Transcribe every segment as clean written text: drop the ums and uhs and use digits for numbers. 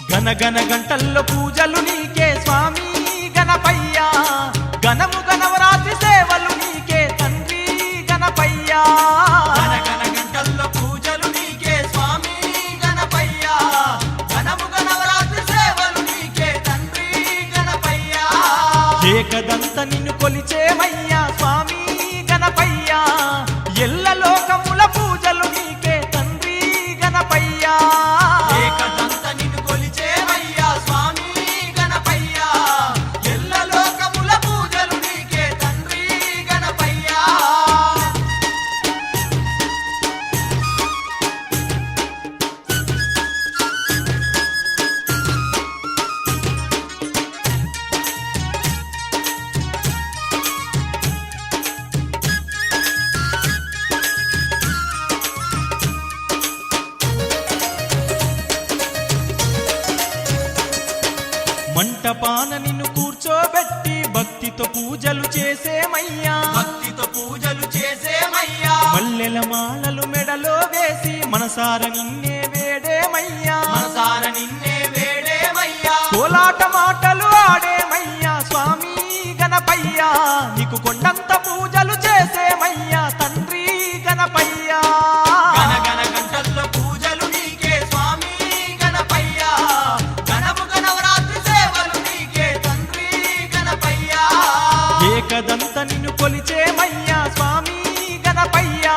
గనగన గంటల్లో పూజలు నీకే స్వామి గణపయ్యా, గణము గణవరాత్రి సేవలు నీకే తండ్రి గణపయ్యా. గనగన గంటల్లో పూజలు నీకే స్వామి గణపయ్యా, గణము గణవరాత్రి సేవలు నీకే తండ్రి గణపయ్యా. ఏకదంత నిన్ను కొలిచేమయ్యా స్వామి గణపయ్యా, ఎల్ల లోకముల పూజలు నీకే తండ్రి గణపయ్యా. ఏకదంత నిన్ను కొలిచేమయ్యా స్వామి గణపయ్యా, ఎల్ల లోకముల పూజలు నీకే తండ్రి గణపయ్యా. మంటపాన నిన్ను కూర్చోబెట్టి భక్తితో పూజలు చేసేమయ్యా, భక్తితో పూజలు చేసేమయ్యా, మల్లెల మాలలు మెడలో వేసి మనసార నిన్నే వేడేమయ్యా, మనసార నిన్నే వేడేమయ్యా. కోలాట మాటలు ఆడేమయ్యా స్వామి గణపయ్యా, నీకు కొండంత పూజలు చేసేమయ్యా తండ్రి గణపయ్యా. గనగన గంటల్లో పూజలు నీకే స్వామి గణపయ్యా, గణము గణవరాత్రి సేవలు నీకే తండ్రి గణపయ్యా. ఏకదంత నిన్ను కొలిచేమయ్యా స్వామి గణపయ్యా,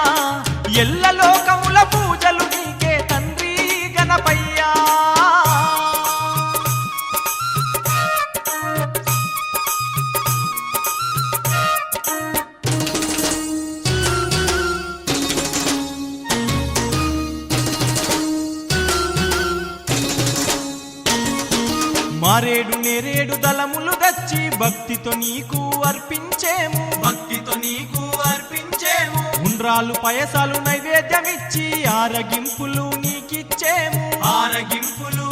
ఎల్ల లోకముల పూజలు నీకే తండ్రి గణపయ్యా. మారేడు నేరేడు దళములు తెచ్చి భక్తితో నీకు అర్పించేము, భక్తితో నీకు అర్పించేము, ఉండ్రాలు పయసాలు నైవేద్యమిచ్చి ఆరగింపులు నీకిచ్చేము. ఆరగింపులు